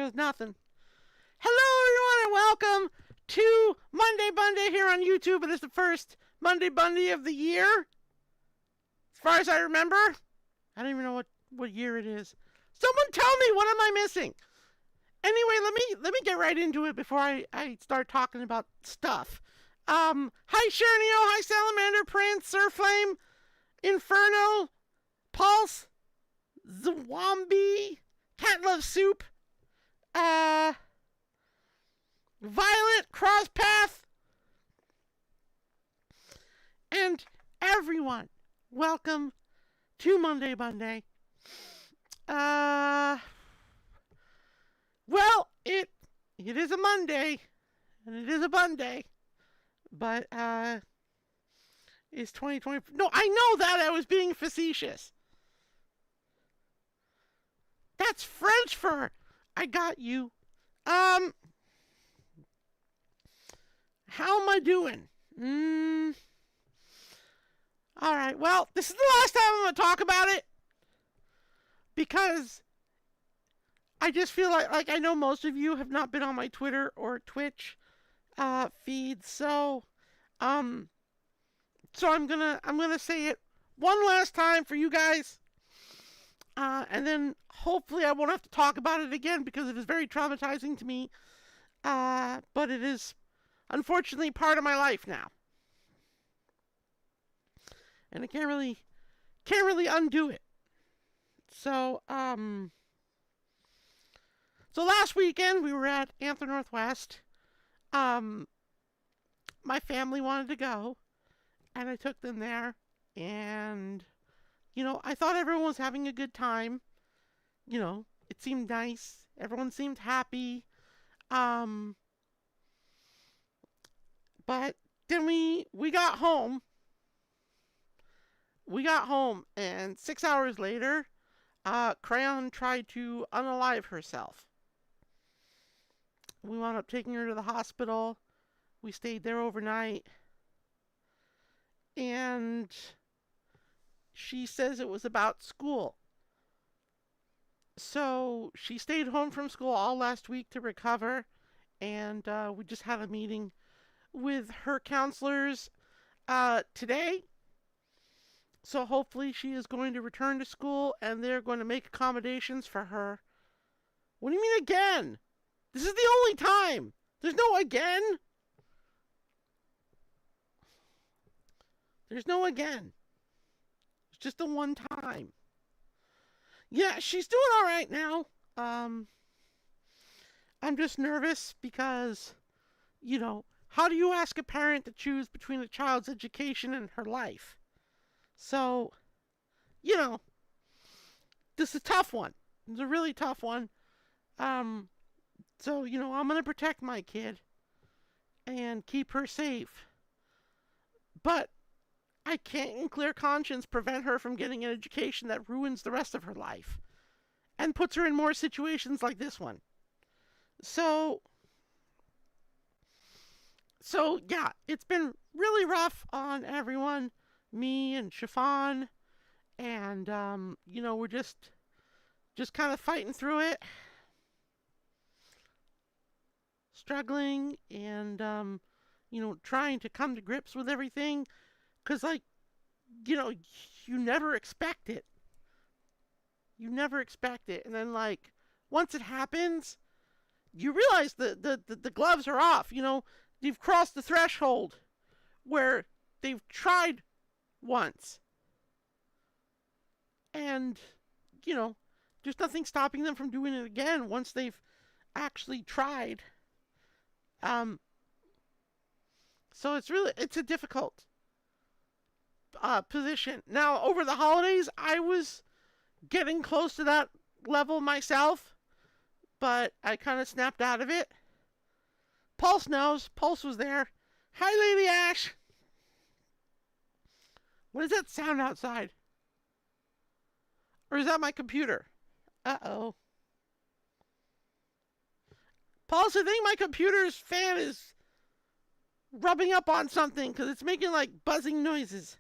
was nothing. Hello, everyone, and welcome to Monday Bunday here on YouTube. It is the first Monday Bunday of the year. As far as I remember, I don't even know what year it is. Someone tell me, what am I missing? Anyway, let me get right into it before I start talking about stuff. Hi Shernio, hi Salamander, Prince, Surflame, Inferno, Pulse, Zwambi, Cat Love Soup, Violet, Crosspath, and everyone. Welcome to Monday Bunday. Well, it is a Monday, and it is a Bunday, but, it's 2020. No, I know that. I was being facetious. That's French for I got you. How am I doing? Alright, well, this is the last time I'm going to talk about it. Because I just feel like I know most of you have not been on my Twitter or Twitch feed, so I'm gonna say it one last time for you guys, and then hopefully I won't have to talk about it again because it is very traumatizing to me. But it is unfortunately part of my life now, and I can't really undo it. So last weekend we were at Anthem Northwest. My family wanted to go, and I took them there, and, I thought everyone was having a good time. It seemed nice. Everyone seemed happy. But then we got home. And 6 hours later, Crayon tried to unalive herself. We wound up taking her to the hospital. We stayed there overnight. And she says it was about school. So she stayed home from school all last week to recover. And we just had a meeting with her counselors today. So hopefully she is going to return to school and they're going to make accommodations for her. What do you mean again? This is the only time. There's no again. There's no again. It's just the one time. Yeah, she's doing all right now. I'm just nervous because, how do you ask a parent to choose between a child's education and her life? So, this is a tough one. It's a really tough one. So, I'm going to protect my kid and keep her safe. But I can't in clear conscience prevent her from getting an education that ruins the rest of her life and puts her in more situations like this one. So yeah, it's been really rough on everyone, me and Chiffon, and, we're just kind of fighting through it. Struggling and, trying to come to grips with everything. Because, you never expect it. You never expect it. And then, once it happens, you realize the gloves are off. You've crossed the threshold where they've tried once. And, there's nothing stopping them from doing it again once they've actually tried. So it's a difficult position. Now, over the holidays, I was getting close to that level myself, but I kind of snapped out of it. Pulse knows. Pulse was there. Hi, Lady Ash. What is that sound outside? Or is that my computer? Uh-oh. Pulse, I think my computer's fan is rubbing up on something because it's making buzzing noises.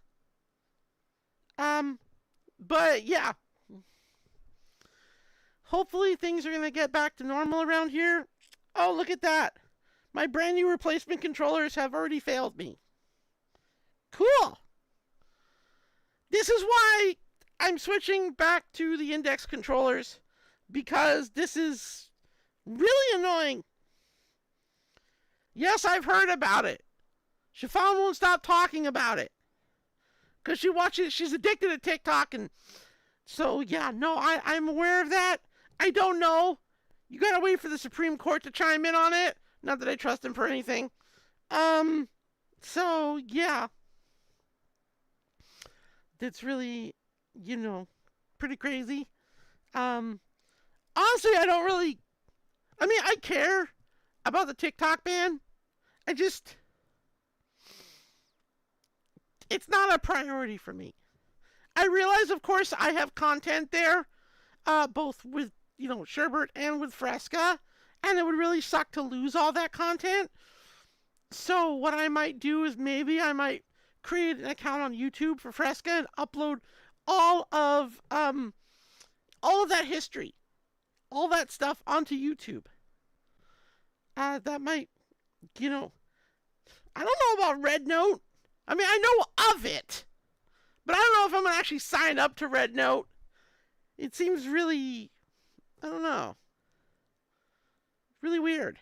But yeah. hopefully things are going to get back to normal around here. Oh, look at that. My brand new replacement controllers have already failed me. Cool. This is why I'm switching back to the index controllers, because this is really annoying. Yes, I've heard about it. Chiffon won't stop talking about it. Because she's addicted to TikTok, and so, yeah, no, I'm aware of that. I don't know. You gotta wait for the Supreme Court to chime in on it. Not that I trust them for anything. So, yeah. That's really, pretty crazy. Honestly, I don't really, I care about the TikTok ban. It's not a priority for me. I realize, of course, I have content there, both with, Sherbert and with Fresca, and it would really suck to lose all that content. So what I might do is maybe I might create an account on YouTube for Fresca and upload all of that history, all that stuff onto YouTube. That might, I don't know about Red Note. I know of it, but I don't know if I'm going to actually sign up to Red Note. It seems really, I don't know, really weird.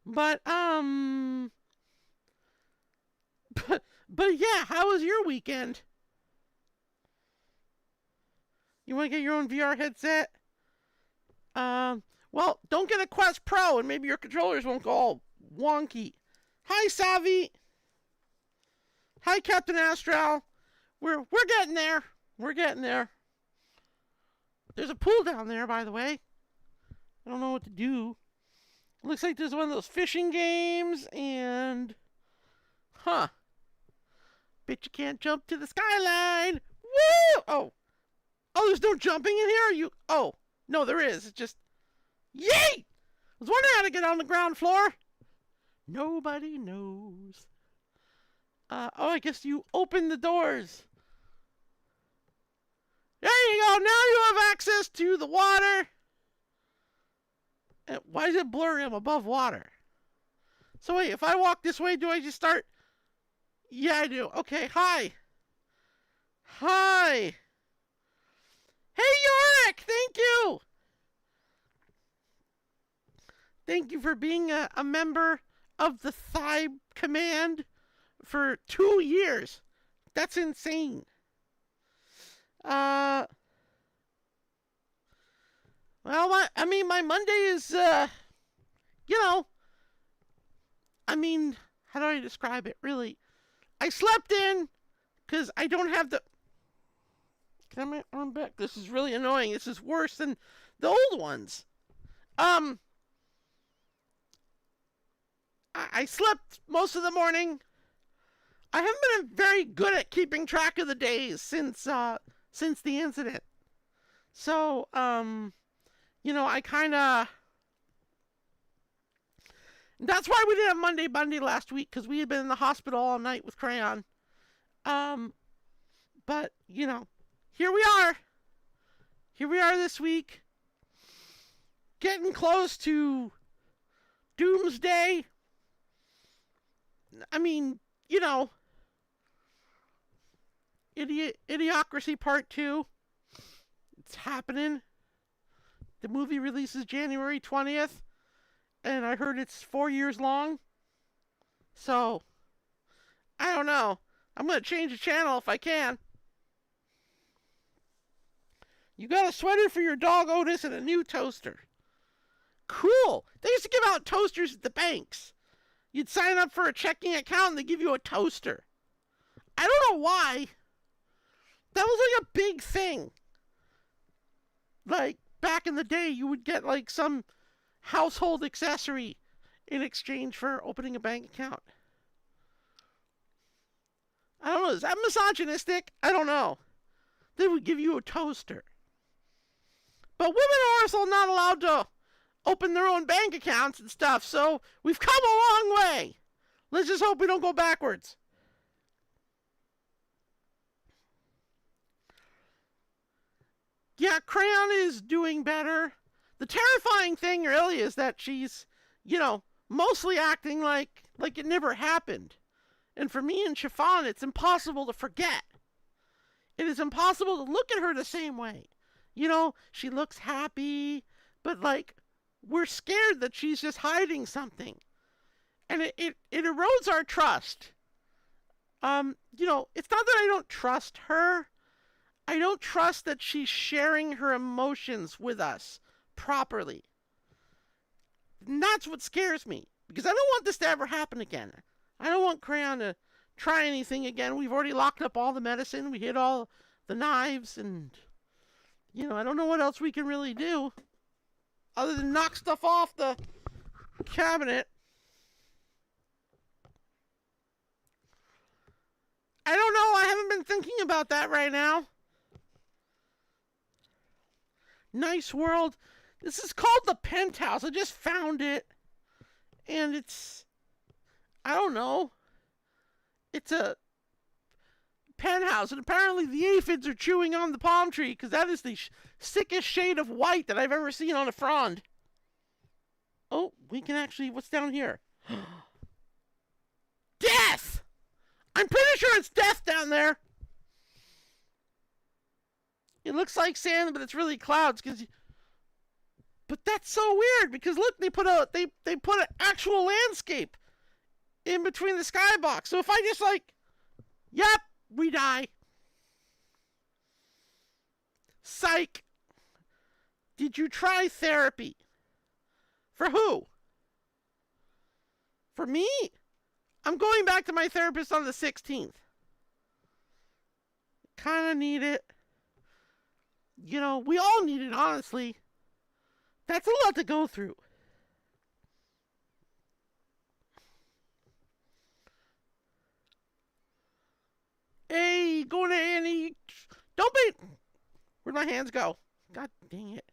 But yeah, how was your weekend? You want to get your own VR headset? Well, don't get a Quest Pro, and maybe your controllers won't go all wonky. Hi, Savi. Hi, Captain Astral. We're getting there. We're getting there. There's a pool down there, by the way. I don't know what to do. Looks like there's one of those fishing games, and bet you can't jump to the skyline. Woo! Oh, there's no jumping in here. No, there is. It's just yeet. I was wondering how to get on the ground floor. Nobody knows. I guess you open the doors. There you go. Now you have access to the water. And why is it blurry? I'm above water. So wait, if I walk this way, do I just start? Yeah, I do. Okay, hi. Hi. Hey, Yorick, thank you. Thank you for being a member of the Thigh Command for 2 years. That's insane. Well, my Monday is, how do I describe it, really? I slept in, because I don't have the... Can I arm back? This is really annoying. This is worse than the old ones. I slept most of the morning. I haven't been very good at keeping track of the days since the incident. So, I kind of... That's why we didn't have Monday Bunday last week, because we had been in the hospital all night with Crayon. But, here we are. Here we are this week. Getting close to Doomsday. Idiocracy Part 2. It's happening. The movie releases January 20th. And I heard it's 4 years long. So, I don't know. I'm going to change the channel if I can. You got a sweater for your dog, Otis, and a new toaster. Cool. They used to give out toasters at the banks. You'd sign up for a checking account and they give you a toaster. I don't know why. That was like a big thing. Like, back in the day, you would get like some household accessory in exchange for opening a bank account. I don't know. Is that misogynistic? I don't know. They would give you a toaster. But women are also not allowed to open their own bank accounts and stuff, so we've come a long way. Let's just hope we don't go backwards. Yeah, Crayon is doing better. The terrifying thing really is that she's, mostly acting like it never happened. And for me and Chiffon, it's impossible to forget. It is impossible to look at her the same way. She looks happy, but we're scared that she's just hiding something. And it erodes our trust. It's not that I don't trust her. I don't trust that she's sharing her emotions with us properly. And that's what scares me. Because I don't want this to ever happen again. I don't want Crayon to try anything again. We've already locked up all the medicine. We hid all the knives. And, I don't know what else we can really do. Other than knock stuff off the cabinet. I don't know. I haven't been thinking about that right now. Nice world. This is called the Penthouse. I just found it. And I don't know. It's a penthouse. And apparently the aphids are chewing on the palm tree because that is the sickest shade of white that I've ever seen on a frond. Oh, we can actually, what's down here? Death! I'm pretty sure it's death down there. It looks like sand, but it's really clouds. But that's so weird because look, they put an actual landscape in between the skybox. So if I just yep, we die. Psych. Did you try therapy? For who? For me? I'm going back to my therapist on the 16th. Kind of need it. We all need it, honestly. That's a lot to go through. Hey, going to Annie. Don't be... Where'd my hands go? God dang it.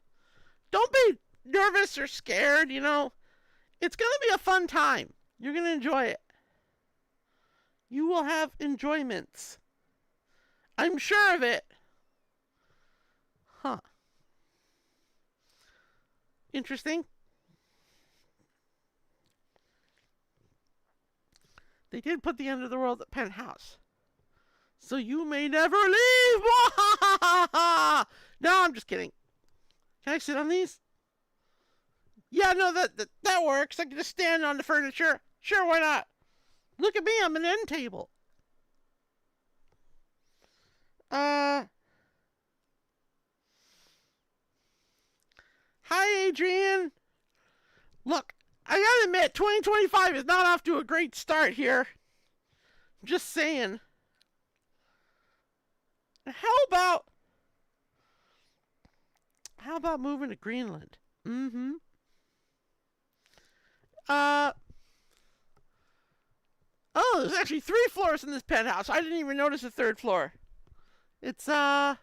Don't be nervous or scared, It's going to be a fun time. You're going to enjoy it. You will have enjoyments. I'm sure of it. Huh. Interesting. They did put the end of the world at Penthouse. So you may never leave. No, I'm just kidding. Can I sit on these? Yeah, no, that works. I can just stand on the furniture. Sure, why not? Look at me, I'm an end table. Hi, Adrian. Look, I gotta admit, 2025 is not off to a great start here. Just saying. How about moving to Greenland? Mm-hmm. Oh, there's actually 3 floors in this penthouse. I didn't even notice the 3rd floor. It's, let's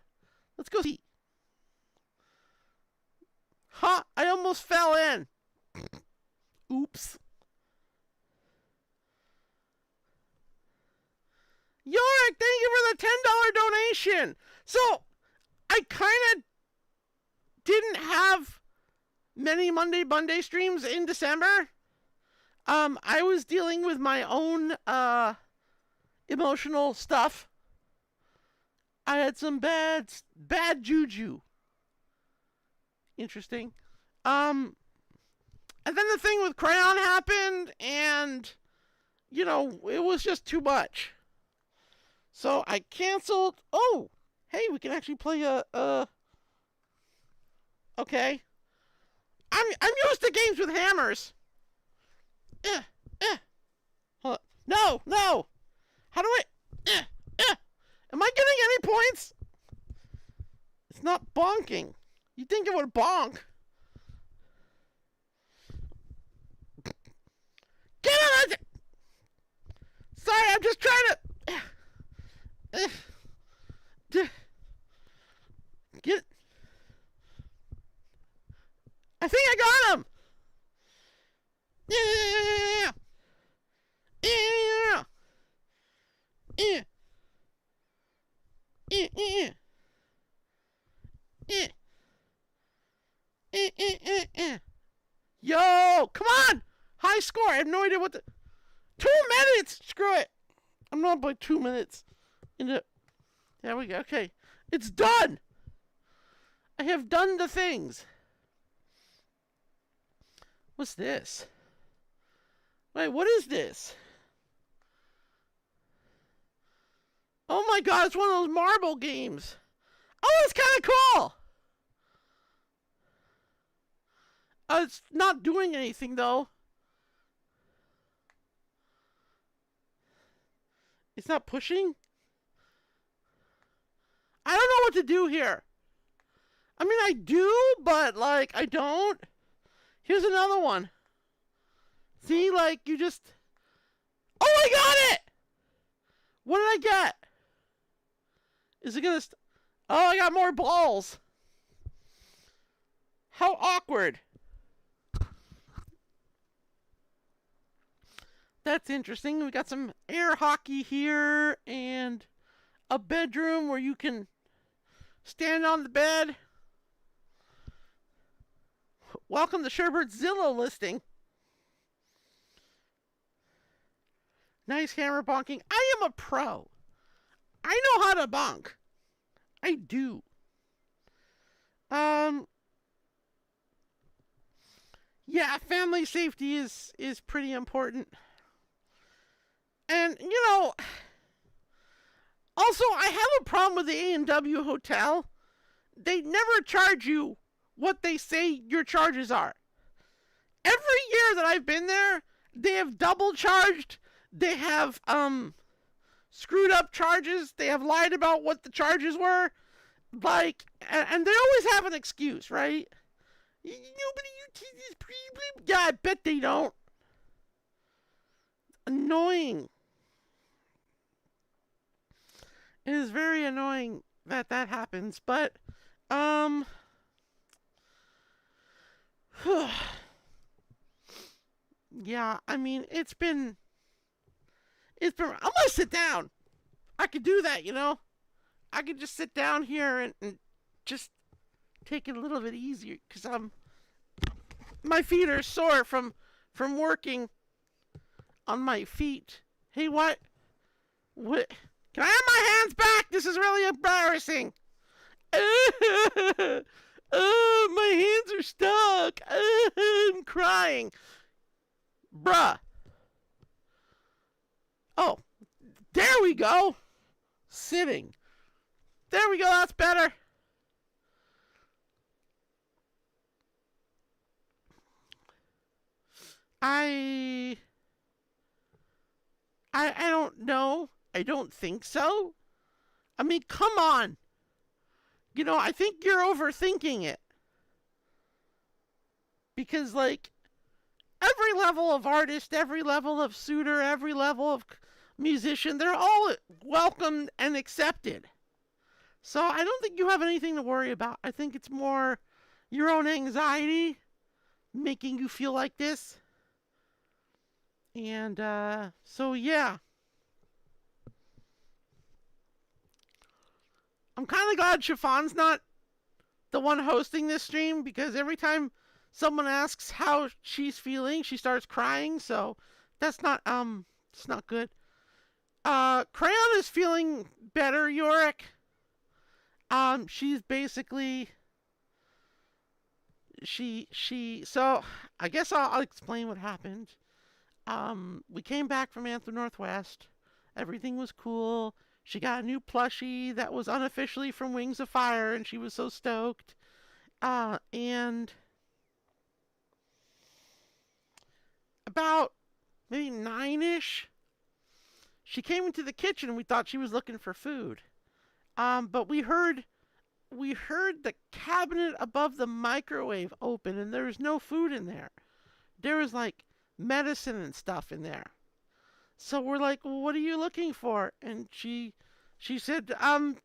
go see. Ha! I almost fell in. Oops. Yorick, thank you for the $10 donation. So, I kind of didn't have many Bunday streams in December. I was dealing with my own emotional stuff. I had some bad juju. Interesting. And then the thing with Crayon happened, and it was just too much. So I canceled. Oh, hey, we can actually play okay. I'm used to games with hammers. Hold on. No. How do I? Am I getting any points? It's not bonking. You'd think it would bonk. Get on! Sorry, I'm just trying to. Get. I think I got him. Yeah. have no idea what the... 2 minutes! Screw it! I'm not by 2 minutes. There we go. Okay. It's done! I have done the things. What's this? Wait, what is this? Oh my god, it's one of those marble games. Oh, it's kind of cool! It's not doing anything, though. It's not pushing? I don't know what to do here. I mean, I do, but, like, I don't. Here's another one. See, like, you just... Oh, I got it! What did I get? Is it gonna... Oh, I got more balls. How awkward. That's interesting. We got some air hockey here and a bedroom where you can stand on the bed. Welcome to Sherbert's Zillow listing. Nice hammer bonking. I am a pro. I know how to bonk. I do. Yeah, family safety is pretty important. And, you know, also, I have a problem with the A&W Hotel. They never charge you what they say your charges are. Every year that I've been there, they have double charged. They have screwed up charges. They have lied about what the charges were. Like, and they always have an excuse, right? Nobody uses premium. Yeah, I bet they don't. Annoying. It is very annoying that happens, but, yeah, I mean, it's been, I'm gonna sit down. I could do that, you know? I could just sit down here and just take it a little bit easier, because my feet are sore from working on my feet. Hey, what? What? Can I have my hands back? This is really embarrassing. Oh, my hands are stuck. I'm crying. Bruh. Oh, there we go. Sitting. There we go, that's better. I don't know. I don't think so. I mean, come on. You know, I think you're overthinking it. Because, like, every level of artist, every level of suitor, every level of musician, they're all welcomed and accepted. So I don't think you have anything to worry about. I think it's more your own anxiety making you feel like this. And, so yeah. I'm kind of glad Chiffon's not the one hosting this stream, because every time someone asks how she's feeling, she starts crying, so that's not, it's not good. Crayon is feeling better, Yorick. She's basically, so I guess I'll explain what happened. We came back from Anthem Northwest. Everything was cool. She got a new plushie that was unofficially from Wings of Fire, and she was so stoked. And about maybe 9-ish, she came into the kitchen, and we thought she was looking for food. But we heard the cabinet above the microwave open, and there was no food in there. There was, like, medicine and stuff in there. So we're like, well, what are you looking for? And she said,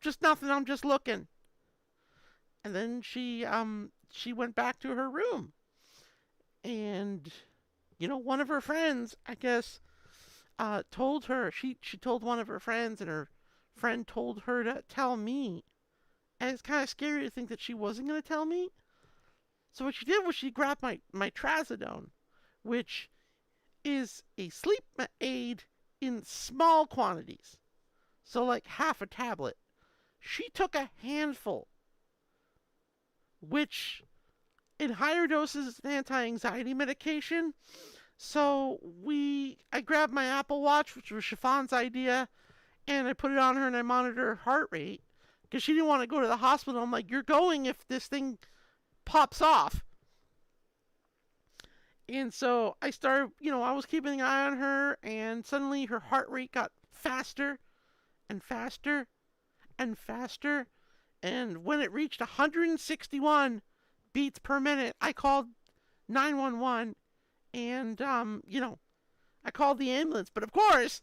just nothing, I'm just looking. And then she went back to her room. And, you know, one of her friends, I guess, told her, she told one of her friends, and her friend told her to tell me. And it's kind of scary to think that she wasn't going to tell me. So what she did was she grabbed my trazodone, which is a sleep aid in small quantities. So, like half a tablet. She took a handful, which in higher doses is an anti-anxiety medication. So I grabbed my Apple Watch, which was Chiffon's idea, and I put it on her and I monitored her heart rate because she didn't want to go to the hospital. I'm like, you're going if this thing pops off. And so I started, I was keeping an eye on her, and suddenly her heart rate got faster and faster and faster. And when it reached 161 beats per minute, I called 911 and, I called the ambulance. But of course,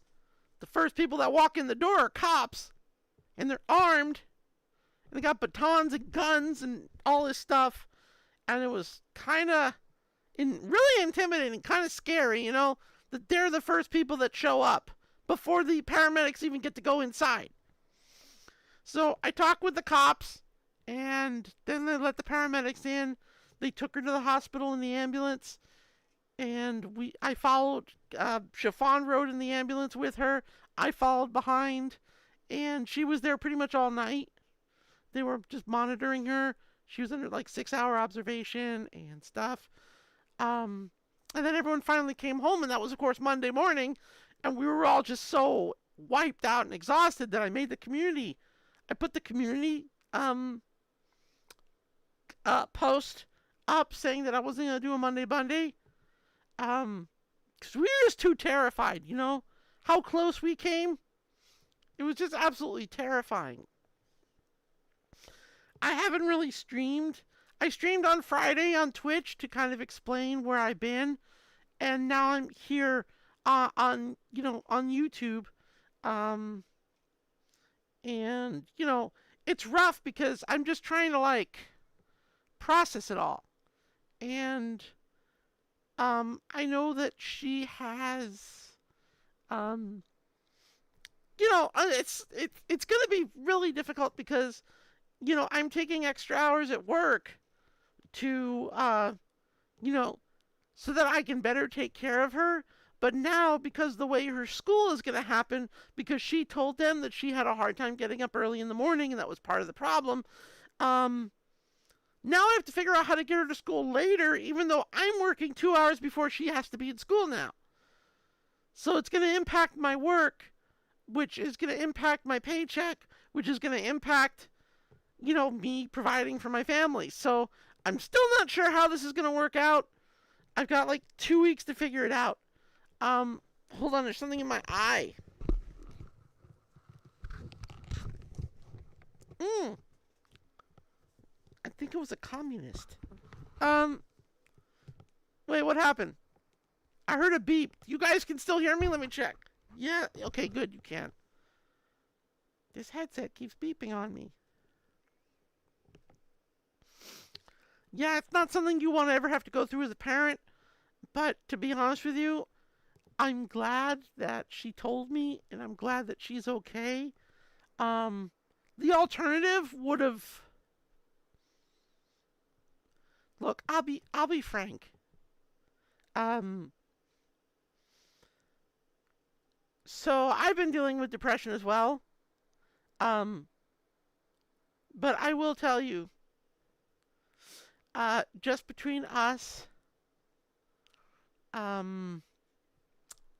the first people that walk in the door are cops, and they're armed, and they got batons and guns and all this stuff. And it was kind of really intimidating, kind of scary, that they're the first people that show up before the paramedics even get to go inside. So I talked with the cops, and then they let the paramedics in. They took her to the hospital in the ambulance, and I followed. Chiffon rode in the ambulance with her. I followed behind, and she was there pretty much all night. They were just monitoring her. She was under like 6-hour observation and stuff. And then everyone finally came home, and that was, of course, Monday morning, and we were all just so wiped out and exhausted that I made the community. I put the community post up saying that I wasn't going to do a Monday Bunday. Because we were just too terrified, how close we came. It was just absolutely terrifying. I haven't really streamed. I streamed on Friday on Twitch to kind of explain where I've been, and now I'm here on YouTube. And it's rough because I'm just trying to process it all. And I know that she has it's going to be really difficult because I'm taking extra hours at work to so that I can better take care of her. But now, because the way her school is going to happen, because she told them that she had a hard time getting up early in the morning, and that was part of the problem, now I have to figure out how to get her to school later, even though I'm working 2 hours before she has to be in school now. So it's going to impact my work, which is going to impact my paycheck, which is going to impact, me providing for my family. So I'm still not sure how this is going to work out. I've got 2 weeks to figure it out. Hold on, there's something in my eye. I think it was a communist. Wait, what happened? I heard a beep. You guys can still hear me? Let me check. Yeah, okay, good, you can. This headset keeps beeping on me. Yeah, it's not something you want to ever have to go through as a parent, but to be honest with you, I'm glad that she told me, and I'm glad that she's okay. The alternative would have... Look, I'll be frank. So I've been dealing with depression as well. But I will tell you, just between us,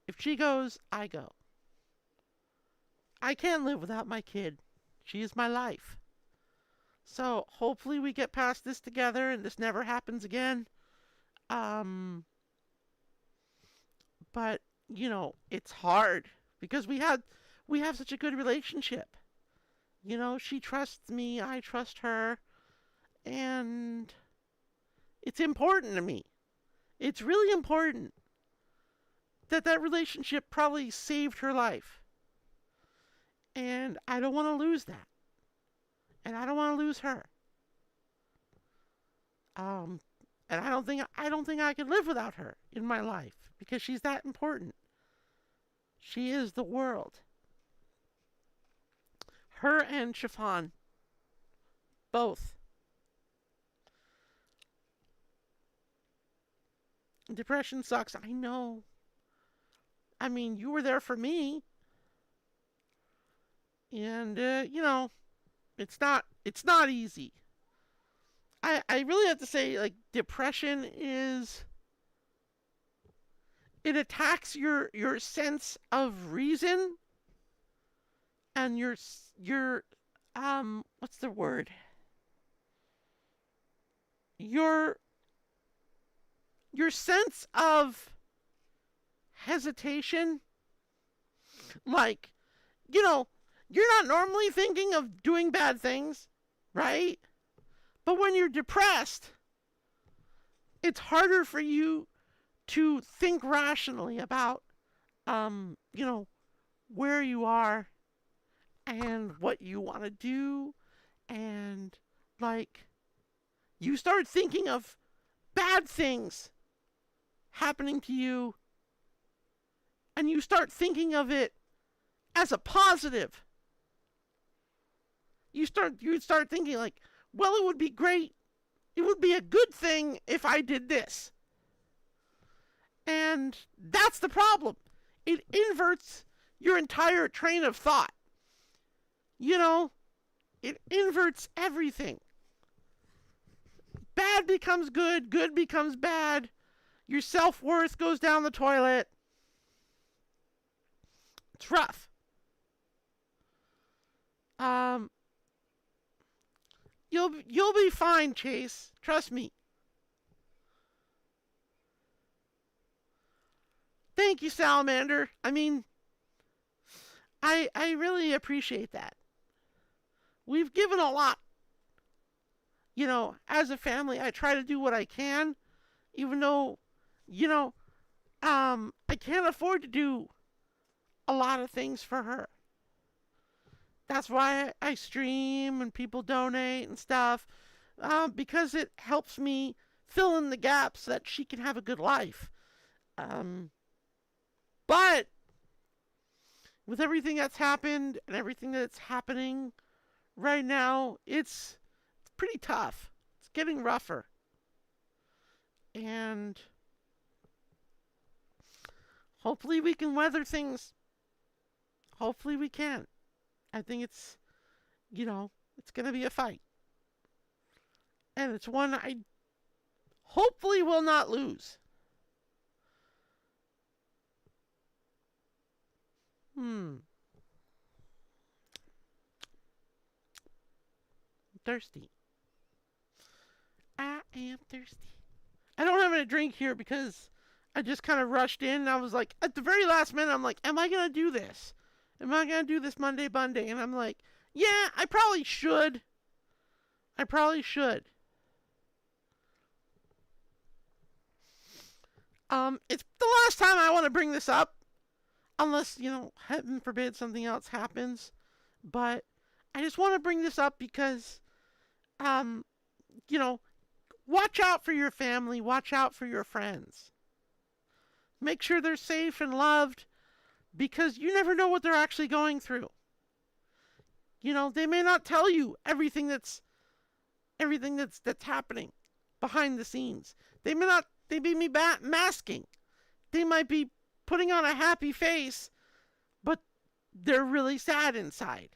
if she goes, I go. I can't live without my kid. She is my life. So hopefully we get past this together and this never happens again. But it's hard because we have such a good relationship. She trusts me, I trust her, and it's important to me. It's really important that relationship probably saved her life. And I don't want to lose that. And I don't want to lose her. And I don't think I could live without her in my life because she's that important. She is the world. Her and Chiffon, both. Depression sucks, I know. I mean, you were there for me, and it's not easy. I really have to say, like, depression is, it attacks your sense of reason and your what's the word, your your sense of hesitation. Like, you know, you're not normally thinking of doing bad things, right? But when you're depressed, it's harder for you to think rationally about, you know, where you are and what you want to do. And, like, you start thinking of bad things happening to you, and you start thinking of it as a positive. You start thinking, like, well, it would be great. It would be a good thing if I did this. And that's the problem. It inverts your entire train of thought. You know, it inverts everything. Bad becomes good, good becomes bad. Your self-worth goes down the toilet. It's rough. Um, you'll be fine, Chase. Trust me. Thank you, Salamander. I mean, I really appreciate that. We've given a lot. As a family, I try to do what I can, even though, you know, I can't afford to do a lot of things for her. That's why I stream and people donate and stuff, because it helps me fill in the gaps so that she can have a good life. But with everything that's happened and everything that's happening right now, it's pretty tough. It's getting rougher. And hopefully we can weather things. Hopefully we can. I think it's going to be a fight. And it's one I hopefully will not lose. I'm thirsty. I am thirsty. I don't have any drink here because I just kind of rushed in. And I was like, at the very last minute, I'm like, am I going to do this? Am I going to do this Monday Bunday? And I'm like, yeah, I probably should. I probably should. It's the last time I want to bring this up. Unless, heaven forbid something else happens. But I just want to bring this up because, um, watch out for your family. Watch out for your friends. Make sure they're safe and loved, because you never know what they're actually going through. They may not tell you everything that's happening behind the scenes. They may be masking. They might be putting on a happy face, but they're really sad inside.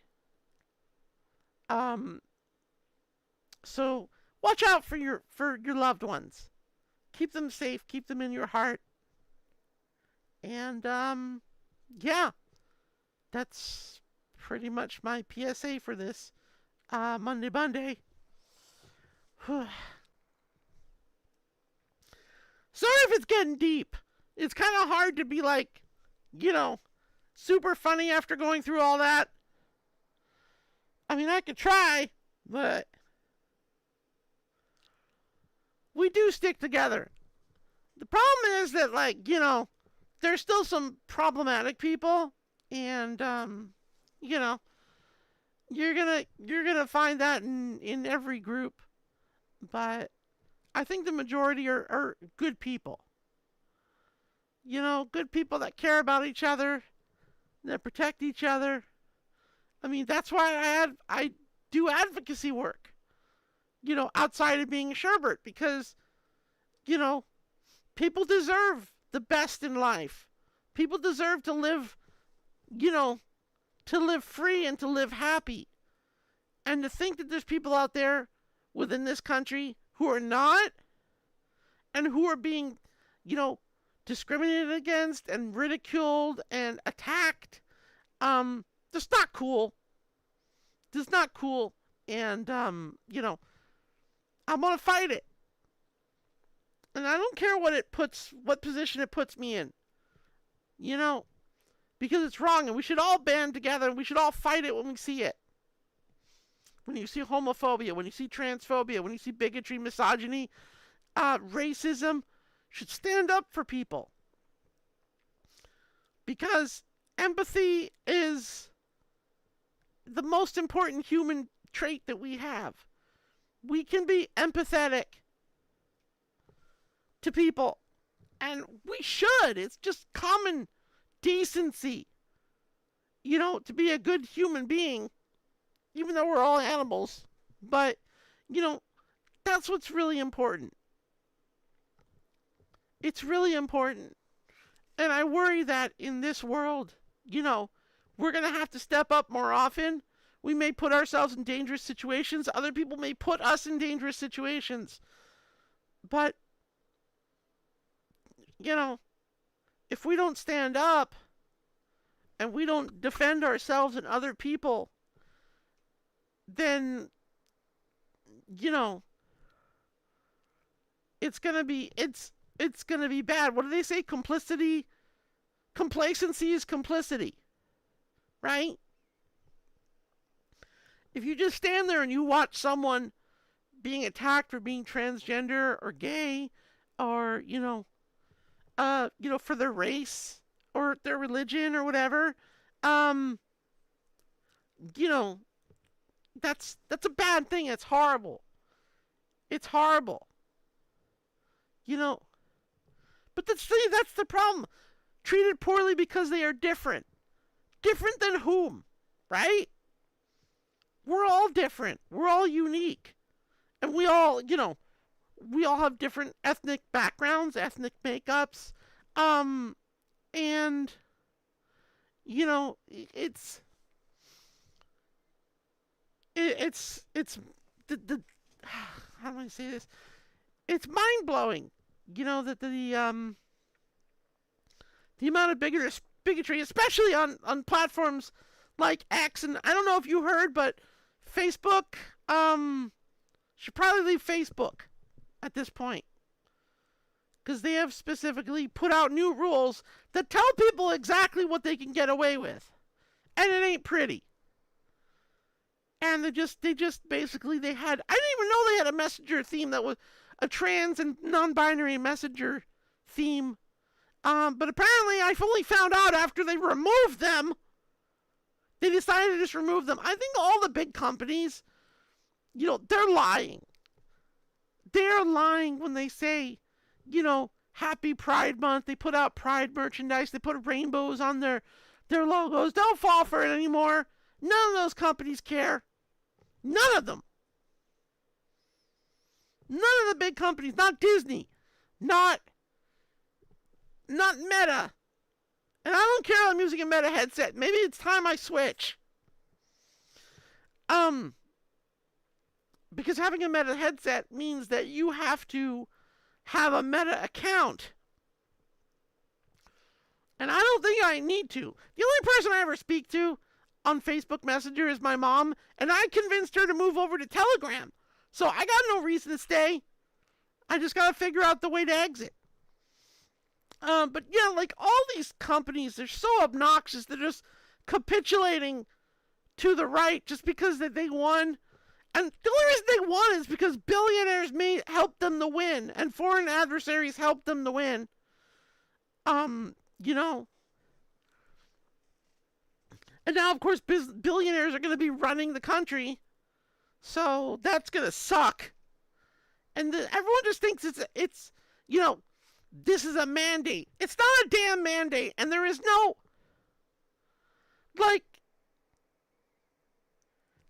So watch out for your loved ones. Keep them safe, keep them in your heart. And yeah, that's pretty much my PSA for this Monday Bunday. Sorry if it's getting deep. It's kind of hard to be like, super funny after going through all that. I mean, I could try, but we do stick together. The problem is that, like, there's still some problematic people, and you're gonna find that in every group, but I think the majority are good people. Good people that care about each other, that protect each other. I mean, that's why I do advocacy work, outside of being a Sherbert, because, people deserve the best in life. People deserve to live, you know, to live free and to live happy. And to think that there's people out there within this country who are not, and who are being, discriminated against and ridiculed and attacked, that's not cool. That's not cool. And, I'm going to fight it. And I don't care what position it puts me in. Because it's wrong, and we should all band together, and we should all fight it when we see it. When you see homophobia, when you see transphobia, when you see bigotry, misogyny, racism, should stand up for people. Because empathy is the most important human trait that we have. We can be empathetic to people, and we should. It's just common decency, to be a good human being, even though we're all animals. But, that's what's really important. It's really important. And I worry that in this world, we're going to have to step up more often. We may put ourselves in dangerous situations. Other people may put us in dangerous situations. But, if we don't stand up and we don't defend ourselves and other people, then, it's going to be bad. What do they say? Complacency is complicity. Right? If you just stand there and you watch someone being attacked for being transgender or gay, or, for their race or their religion or whatever, that's a bad thing. It's horrible. It's horrible. But that's the problem. Treated poorly because they are different. Different than whom? Right? We're all different. We're all unique. And we all have different ethnic backgrounds, ethnic makeups. And, it's the how do I say this? It's mind-blowing, that the amount of bigotry, especially on platforms like X, and I don't know if you heard, but Facebook, should probably leave Facebook at this point. Because they have specifically put out new rules that tell people exactly what they can get away with. And it ain't pretty. And they just basically, I didn't even know they had a messenger theme that was a trans and non-binary messenger theme. But apparently I've only found out after they removed them. They decided to just remove them. I think all the big companies, they're lying. They're lying when they say, Happy Pride Month. They put out Pride merchandise. They put rainbows on their logos. Don't fall for it anymore. None of those companies care. None of them. None of the big companies. Not Disney. Not Meta. And I don't care I'm using a Meta headset. Maybe it's time I switch. Because having a Meta headset means that you have to have a Meta account. And I don't think I need to. The only person I ever speak to on Facebook Messenger is my mom, and I convinced her to move over to Telegram. So I got no reason to stay. I just got to figure out the way to exit. But like all these companies, they're so obnoxious. They're just capitulating to the right just because they won. And the only reason they won is because billionaires help them to win, and foreign adversaries help them to win. And now, of course, billionaires are going to be running the country. So that's going to suck. And everyone just thinks it's this is a mandate. It's not a damn mandate. And there is no,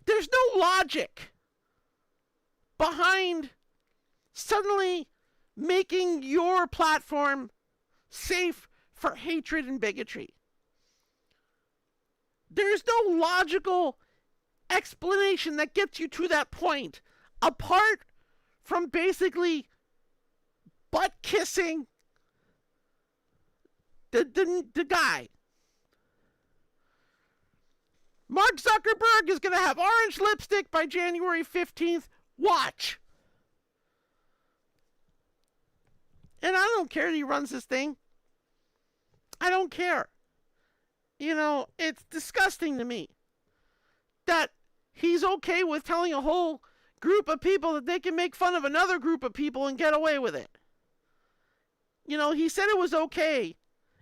there's no logic behind suddenly making your platform safe for hatred and bigotry. There's no logical explanation that gets you to that point apart from basically butt kissing the guy. Mark Zuckerberg is going to have orange lipstick by January 15th. Watch. And I don't care that he runs this thing. I don't care. You know, it's disgusting to me that he's okay with telling a whole group of people that they can make fun of another group of people and get away with it. You know, he said it was okay.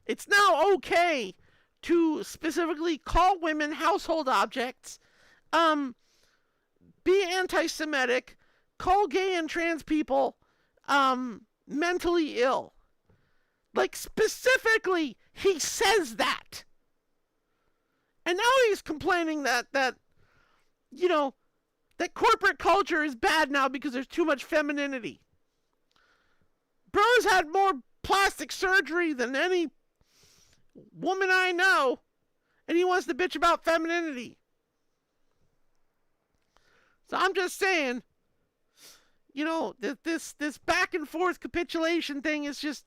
It's now okay to specifically call women household objects, be anti-Semitic, call gay and trans people mentally ill. Like, specifically, he says that. And now he's complaining that you know, that corporate culture is bad now because there's too much femininity. Bro's had more plastic surgery than any woman I know, and he wants to bitch about femininity. So I'm just saying, you know, this back and forth capitulation thing is just,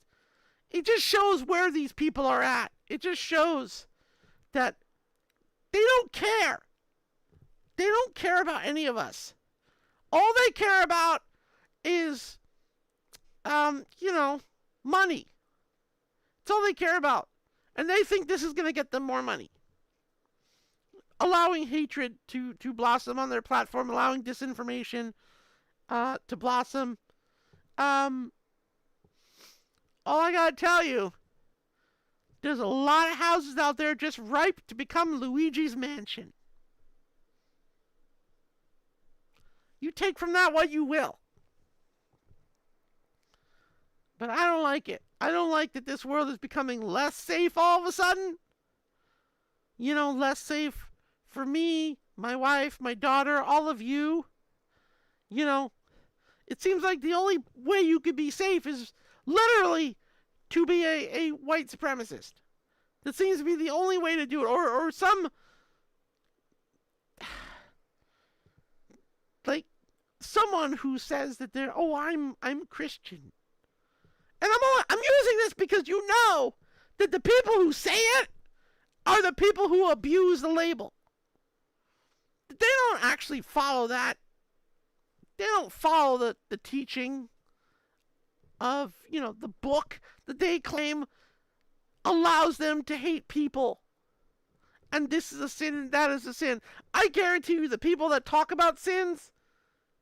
it just shows where these people are at. It just shows that they don't care. They don't care about any of us. All they care about is, you know, money. That's all they care about. And they think this is going to get them more money. Allowing hatred to blossom on their platform, allowing disinformation to blossom. All I got to tell you, there's a lot of houses out there just ripe to become Luigi's Mansion. You take from that what you will. But I don't like it. I don't like that this world is becoming less safe all of a sudden. You know, less safe for me, my wife, my daughter, all of you. You know, it seems like the only way you could be safe is literally to be a white supremacist. That seems to be the only way to do it. Or some, like, someone who says that they're, oh, I'm Christian. And I'm using this because you know that the people who say it are the people who abuse the label. They don't actually follow that. They don't follow the teaching of, you know, the book that they claim allows them to hate people. And this is a sin and that is a sin. I guarantee you the people that talk about sins,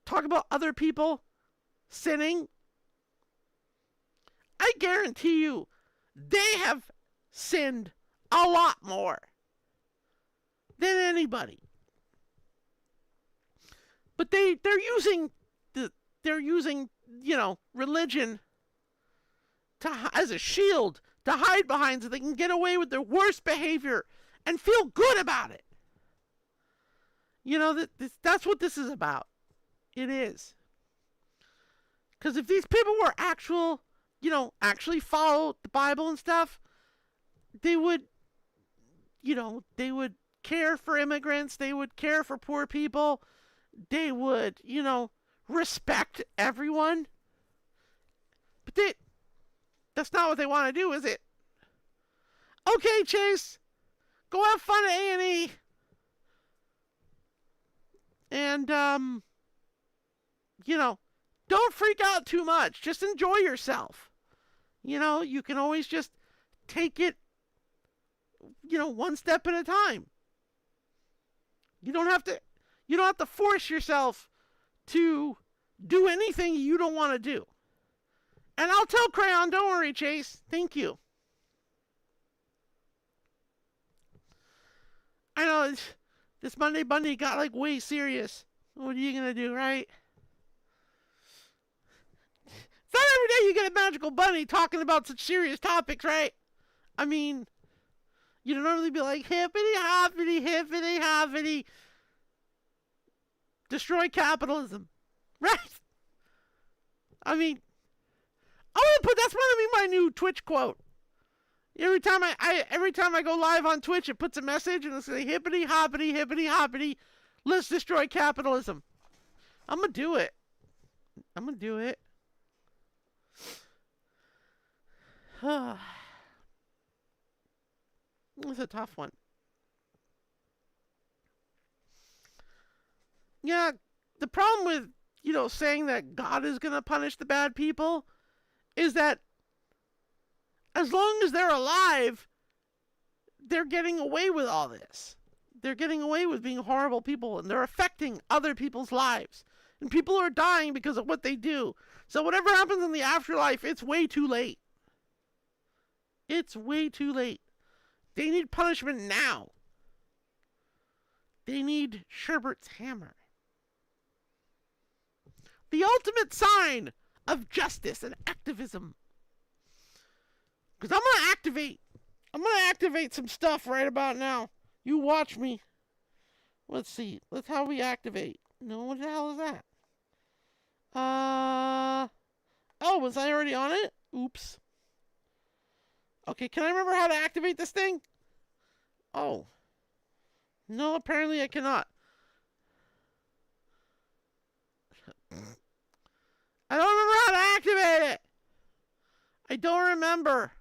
talk about other people sinning, I guarantee you they have sinned a lot more than anybody. But they're using you know, religion as a shield to hide behind so they can get away with their worst behavior and feel good about it. You know, that's what this is about. It is. Because if these people were actually follow the Bible and stuff, they would, you know, they would care for immigrants, they would care for poor people, they would, you know, respect everyone. But that's not what they want to do, is it? Okay, Chase, go have fun at A&E. And, you know, don't freak out too much. Just enjoy yourself. You know, you can always just take it, you know, one step at a time. You don't have to force yourself to do anything you don't want to do. And I'll tell Crayon, don't worry, Chase. Thank you. I know this Monday Bunday got like way serious. What are you going to do, right? It's not every day you get a magical bunny talking about such serious topics, right? I mean, you don't normally be like, hippity hoppity, hippity hoppity, destroy capitalism, right? I mean, that's going to be my new Twitch quote. Every time I go live on Twitch, it puts a message and it's like hippity hoppity, let's destroy capitalism. I'm gonna do it. It's a tough one. Yeah, the problem with, saying that God is gonna punish the bad people is that as long as they're alive, they're getting away with all this. They're getting away with being horrible people, and they're affecting other people's lives. And people are dying because of what they do. So whatever happens in the afterlife, it's way too late. It's way too late. They need punishment now. They need Sherbert's hammer. The ultimate sign of justice and activism. Because I'm going to activate some stuff right about now. You watch me. Let's see. That's how we activate. No, what the hell is that? Oh, was I already on it? Oops. Okay, can I remember how to activate this thing? Oh. No, apparently I cannot. I don't remember how to activate it. I don't remember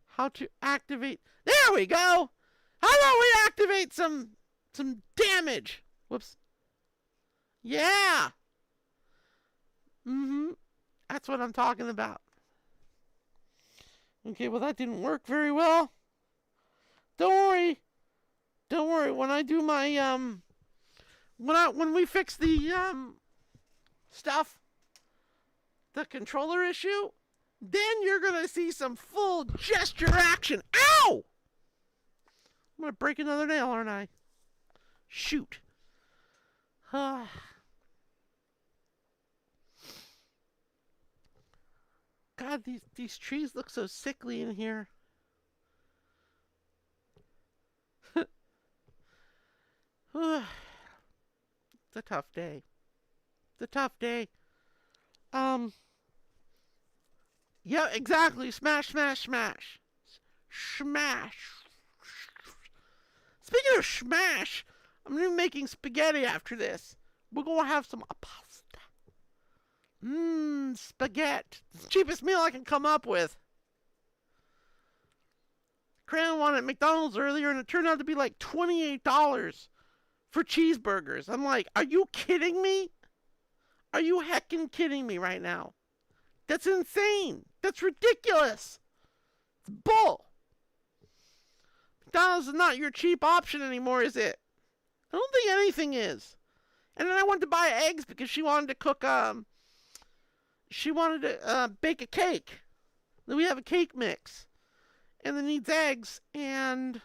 how to activate. There we go. How about we activate some damage? Whoops. Yeah. That's what I'm talking about. Okay, well that didn't work very well. Don't worry. When I do my when we fix the stuff, the controller issue, then you're gonna see some full gesture action. Ow! I'm gonna break another nail, aren't I? Shoot. God, these trees look so sickly in here. It's a tough day. Yeah, exactly. Smash. Smash. Speaking of smash, I'm gonna be making spaghetti after this. We're gonna have some pasta. Spaghetti. It's the cheapest meal I can come up with. Cran wanted at McDonald's earlier, and it turned out to be like $28 for cheeseburgers. I'm like, are you kidding me? Are you heckin' kidding me right now? That's insane. That's ridiculous. It's bull. McDonald's is not your cheap option anymore, is it? I don't think anything is. And then I went to buy eggs because she wanted to cook, bake a cake. Then we have a cake mix. And it needs eggs. And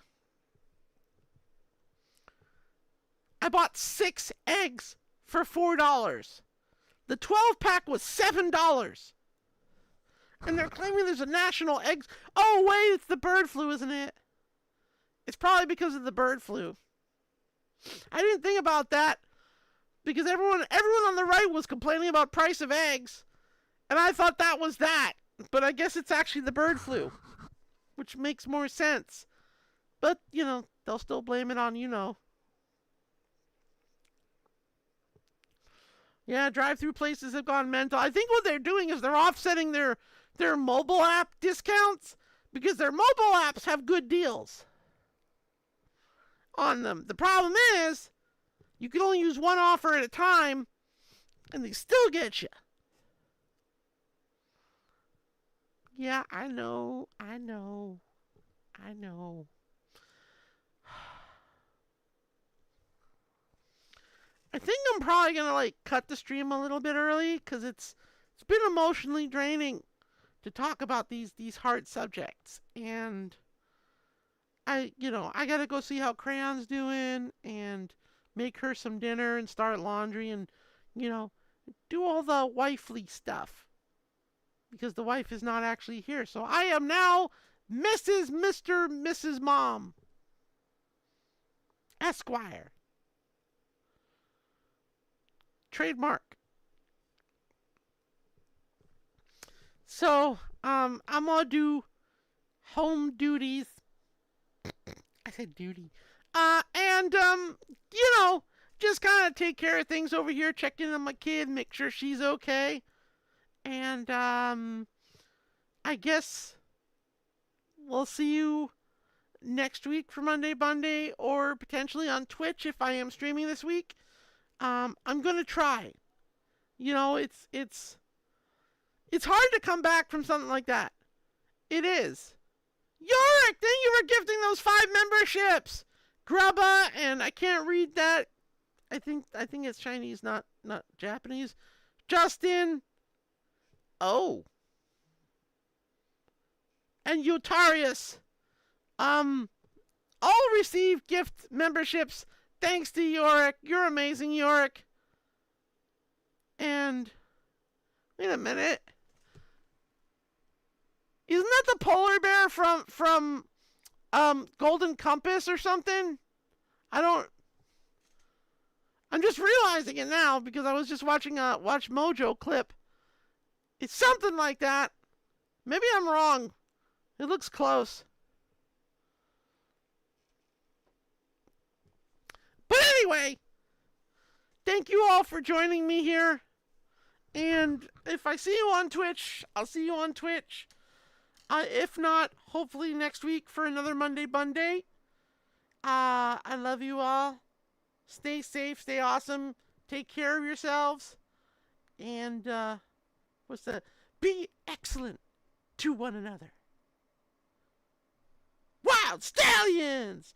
I bought 6 eggs for $4. The 12-pack was $7. And they're claiming there's a national eggs. Oh, wait, it's the bird flu, isn't it? It's probably because of the bird flu. I didn't think about that because everyone on the right was complaining about price of eggs. And I thought that was that. But I guess it's actually the bird flu, which makes more sense. But, they'll still blame it on, Yeah, drive-through places have gone mental. I think what they're doing is they're offsetting their mobile app discounts because their mobile apps have good deals on them. The problem is you can only use one offer at a time, and they still get you. Yeah, I know. I think I'm probably gonna cut the stream a little bit early because it's been emotionally draining to talk about these hard subjects, and I gotta go see how Crayon's doing and make her some dinner and start laundry and do all the wifely stuff because the wife is not actually here. So I am now Mrs. Mom Esquire. Trademark. So, I'm gonna do home duties. I said duty. And just kind of take care of things over here, check in on my kid, make sure she's okay. And I guess we'll see you next week for Monday Bunday, or potentially on Twitch if I am streaming this week. I'm gonna try. It's hard to come back from something like that. It is. Yorick, thank you for gifting those 5 memberships. Grubba, and I can't read that. I think it's Chinese, not Japanese. Justin. Oh. And Yotarius. All receive gift memberships thanks to Yorick. You're amazing, Yorick. And wait a minute. Isn't that the polar bear from Golden Compass or something? I'm just realizing it now because I was just watching a Watch Mojo clip. It's something like that. Maybe I'm wrong. It looks close. But anyway, thank you all for joining me here. And if I see you on Twitch, I'll see you on Twitch. If not, hopefully next week for another Monday Bunday. I love you all. Stay safe, stay awesome. Take care of yourselves. And, what's that? Be excellent to one another. Wild Stallions!